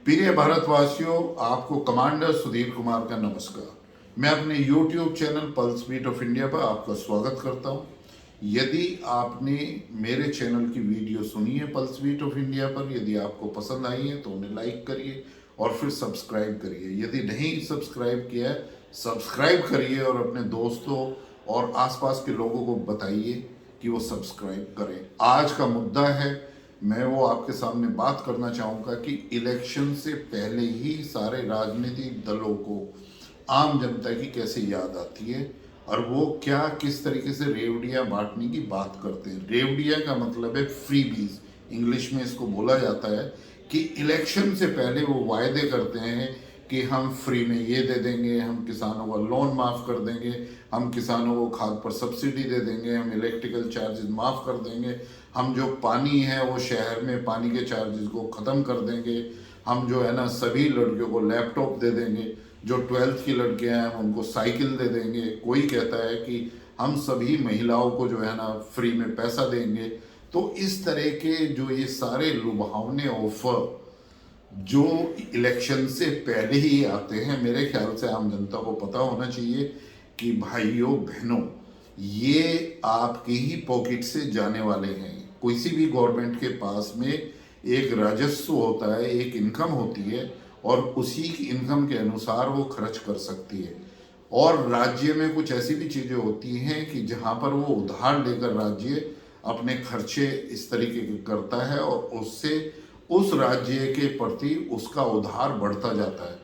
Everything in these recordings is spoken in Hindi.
प्रिय भारतवासियों, आपको कमांडर सुधीर कुमार का नमस्कार। मैं अपने YouTube channel pulse beat of India पर आपका स्वागत करता हूं। यदि आपने मेरे चैनल की वीडियो सुनी है पल्स बीट ऑफ इंडिया पर, यदि आपको पसंद आई है तो उन्हें लाइक करिए और फिर सब्सक्राइब करिए। यदि नहीं सब्सक्राइब किया है, सब्सक्राइब करिए और अपने दोस्तों और आसपास के लोगों को बताइए कि वो सब्सक्राइब करें। आज का मुद्दा है, मैं वो आपके सामने बात करना चाहूँगा कि इलेक्शन से पहले ही सारे राजनीतिक दलों को आम जनता की कैसे याद आती है और वो क्या किस तरीके से रेवड़ियाँ बांटने की बात करते हैं। रेवड़ियाँ का मतलब है फ्रीबीज, इंग्लिश में इसको बोला जाता है कि इलेक्शन से पहले वो वायदे करते हैं कि हम फ्री में ये दे देंगे, हम किसानों का लोन माफ़ कर देंगे, हम किसानों को खाद पर सब्सिडी दे देंगे, हम इलेक्ट्रिकल चार्जेस माफ़ कर देंगे, हम जो पानी है वो शहर में पानी के चार्जेस को ख़त्म कर देंगे, हम जो है ना सभी लड़कियों को लैपटॉप दे देंगे, जो 12th की लड़कियां हैं उनको साइकिल दे देंगे। कोई कहता है कि हम सभी महिलाओं को जो है ना फ्री में पैसा देंगे। तो इस तरह के जो ये सारे लुभावने ऑफर जो इलेक्शन से पहले ही आते हैं, मेरे ख्याल से आम जनता को पता होना चाहिए कि भाइयों बहनों, ये आपके ही पॉकेट से जाने वाले हैं। किसी भी गवर्नमेंट के पास में एक राजस्व होता है, एक इनकम होती है और उसी की इनकम के अनुसार वो खर्च कर सकती है। और राज्य में कुछ ऐसी भी चीज़ें होती हैं कि जहाँ पर वो उधार लेकर राज्य अपने खर्चे इस तरीके के करता है और उससे उस राज्य के प्रति उसका उधार बढ़ता जाता है।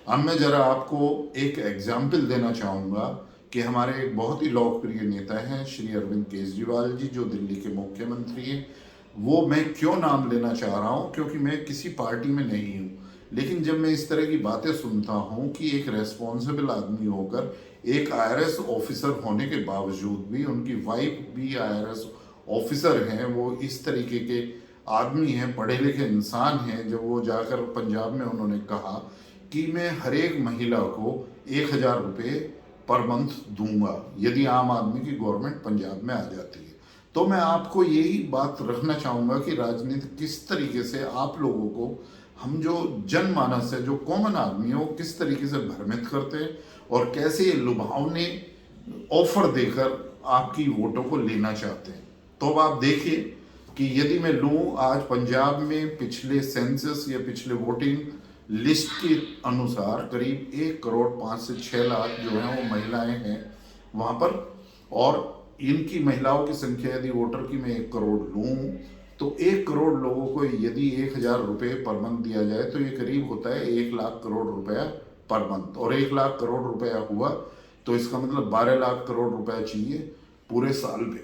अब मैं ज़रा आपको एक एग्जाम्पल देना चाहूँगा कि हमारे एक बहुत ही लोकप्रिय नेता हैं श्री अरविंद केजरीवाल जी, जो दिल्ली के मुख्यमंत्री हैं। वो मैं क्यों नाम लेना चाह रहा हूँ, क्योंकि मैं किसी पार्टी में नहीं हूँ, लेकिन जब मैं इस तरह की बातें सुनता हूँ कि एक रेस्पॉन्सिबल आदमी होकर, एक आईआरएस ऑफिसर होने के बावजूद भी, उनकी वाइफ भी आईआरएस ऑफिसर हैं, वो इस तरीके के आदमी हैं, पढ़े लिखे इंसान हैं, जब वो जाकर पंजाब में उन्होंने कहा कि मैं हर एक महिला को 1,000 रुपये पर मंथ दूंगा यदि आम आदमी की गवर्नमेंट पंजाब में आ जाती है। तो मैं आपको यही बात रखना चाहूँगा कि राजनीति किस तरीके से आप लोगों को, हम जो जनमानस है, जो कॉमन आदमी है, वो किस तरीके से भ्रमित करते हैं और कैसे लुभावने ऑफर देकर आपकी वोटों को लेना चाहते हैं। तो अब आप देखिए कि यदि मैं लूँ, आज पंजाब में पिछले सेंसस या पिछले वोटिंग लिस्ट के अनुसार करीब 1,05,00,000 से 6,00,000 जो हैं वो महिलाएं हैं वहाँ पर। और इनकी महिलाओं की संख्या यदि वोटर की मैं 1 करोड़ लूँ तो 1 करोड़ लोगों को यदि 1,000 रुपये पर मंथ दिया जाए तो ये करीब होता है 1,00,000 करोड़ रुपया पर मंथ। और 1,00,000 करोड़ रुपया हुआ तो इसका मतलब 12,00,000 करोड़ रुपया चाहिए पूरे साल में।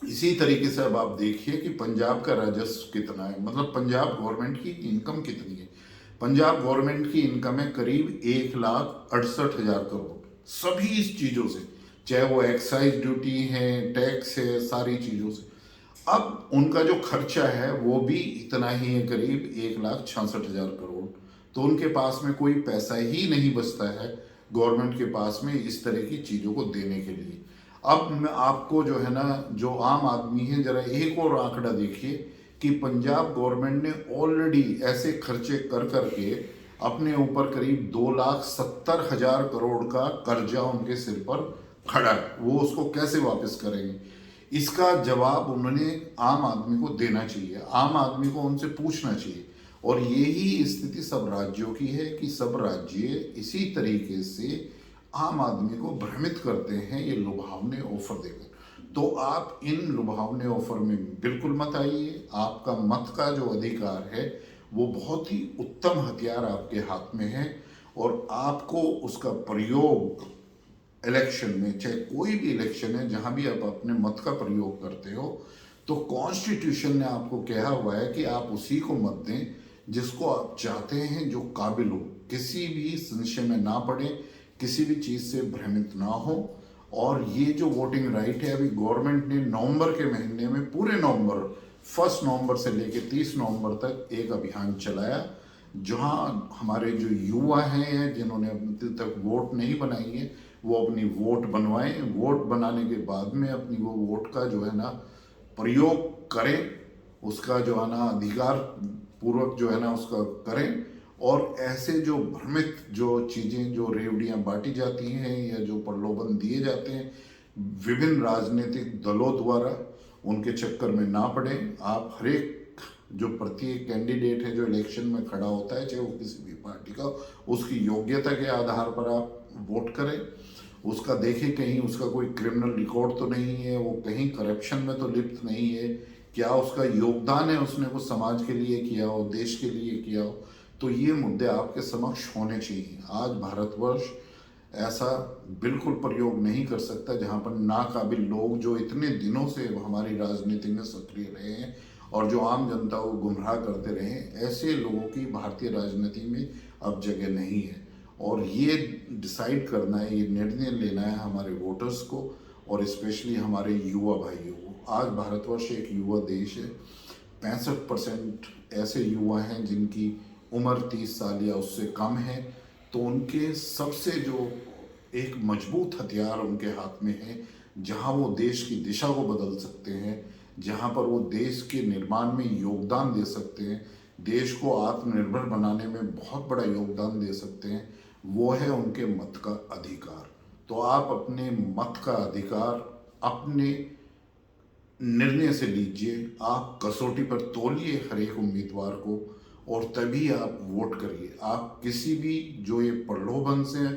इसी तरीके से अब आप देखिए कि पंजाब का राजस्व कितना है, मतलब पंजाब गवर्नमेंट की इनकम कितनी है। पंजाब गवर्नमेंट की इनकम है करीब 1,68,000 करोड़, सभी इस चीज़ों से, चाहे वो एक्साइज ड्यूटी है, टैक्स है, सारी चीज़ों से। अब उनका जो खर्चा है वो भी इतना ही है, करीब 1,66,000 करोड़। तो उनके पास में कोई पैसा ही नहीं बचता है गवर्नमेंट के पास में इस तरह की चीज़ों को देने के लिए। अब मैं आपको जो है ना, जो आम आदमी है, जरा एक और आंकड़ा देखिए कि पंजाब गवर्नमेंट ने ऑलरेडी ऐसे खर्चे कर करके अपने ऊपर करीब 2,70,000 करोड़ का कर्जा उनके सिर पर खड़ा है। वो उसको कैसे वापस करेंगे, इसका जवाब उन्होंने आम आदमी को देना चाहिए, आम आदमी को उनसे पूछना चाहिए। और यही स्थिति सब राज्यों की है कि सब राज्य इसी तरीके से आम आदमी को भ्रमित करते हैं ये लुभावने ऑफर देकर। तो आप इन लुभावने ऑफर में बिल्कुल मत आइए। आपका मत का जो अधिकार है वो बहुत ही उत्तम हथियार आपके हाथ में है और आपको उसका प्रयोग इलेक्शन में, चाहे कोई भी इलेक्शन है, जहां भी आप अपने मत का प्रयोग करते हो, तो कॉन्स्टिट्यूशन ने आपको कहा हुआ है कि आप उसी को मत दें जिसको आप चाहते हैं, जो काबिल हो, किसी भी संशय में ना पड़े, किसी भी चीज़ से भ्रमित ना हो। और ये जो वोटिंग राइट है, अभी गवर्नमेंट ने नवंबर के महीने में, पूरे नवंबर, 1 नवंबर से लेकर 30 नवंबर तक एक अभियान चलाया, जहां हमारे जो युवा हैं जिन्होंने अभी तक वोट नहीं बनाई है वो अपनी वोट बनवाएं। वोट बनाने के बाद में अपनी वो वोट का जो है ना प्रयोग करें, उसका जो है ना अधिकार पूर्वक जो है ना उसका करें और ऐसे जो भ्रमित जो चीज़ें, जो रेवड़ियाँ बांटी जाती हैं या जो प्रलोभन दिए जाते हैं विभिन्न राजनीतिक दलों द्वारा, उनके चक्कर में ना पड़े। आप हर एक जो प्रत्येक कैंडिडेट है जो इलेक्शन में खड़ा होता है, चाहे वो किसी भी पार्टी का, उसकी योग्यता के आधार पर आप वोट करें। उसका देखें कहीं उसका कोई क्रिमिनल रिकॉर्ड तो नहीं है, वो कहीं करप्शन में तो लिप्त नहीं है, क्या उसका योगदान है, उसने वो समाज के लिए किया हो, देश के लिए किया हो। तो ये मुद्दे आपके समक्ष होने चाहिए। आज भारतवर्ष ऐसा बिल्कुल प्रयोग नहीं कर सकता जहाँ पर नाकाबिल लोग जो इतने दिनों से हमारी राजनीति में सक्रिय रहे हैं और जो आम जनता को गुमराह करते रहे हैं, ऐसे लोगों की भारतीय राजनीति में अब जगह नहीं है। और ये डिसाइड करना है, ये निर्णय लेना है हमारे वोटर्स को और स्पेशली हमारे युवा भाइयों को। आज भारतवर्ष एक युवा देश है। 65% ऐसे युवा हैं जिनकी उम्र 30 साल या उससे कम है। तो उनके सबसे जो एक मजबूत हथियार उनके हाथ में है, जहां वो देश की दिशा को बदल सकते हैं, जहां पर वो देश के निर्माण में योगदान दे सकते हैं, देश को आत्मनिर्भर बनाने में बहुत बड़ा योगदान दे सकते हैं, वो है उनके मत का अधिकार। तो आप अपने मत का अधिकार अपने निर्णय से लीजिए, आप कसौटी पर तोलिए हर एक उम्मीदवार को और तभी आप वोट करिए। आप किसी भी जो ये प्रलोभन से,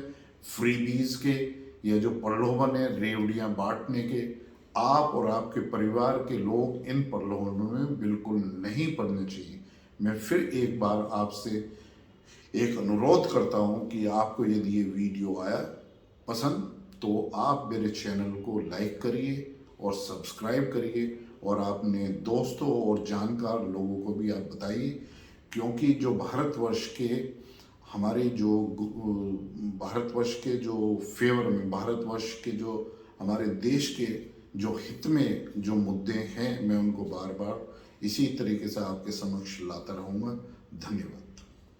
फ्रीबीज के या जो प्रलोभन है रेवड़ियाँ बांटने के, आप और आपके परिवार के लोग इन प्रलोभनों में बिल्कुल नहीं पड़ने चाहिए। मैं फिर एक बार आपसे एक अनुरोध करता हूँ कि आपको यदि ये वीडियो आया पसंद तो आप मेरे चैनल को लाइक करिए और सब्सक्राइब करिए और अपने दोस्तों और जानकार लोगों को भी आप बताइए, क्योंकि जो भारतवर्ष के हमारे जो भारतवर्ष के जो फेवर में, भारतवर्ष के जो हमारे देश के जो हित में जो मुद्दे हैं, मैं उनको बार बार इसी तरीके से आपके समक्ष लाता रहूँगा। धन्यवाद।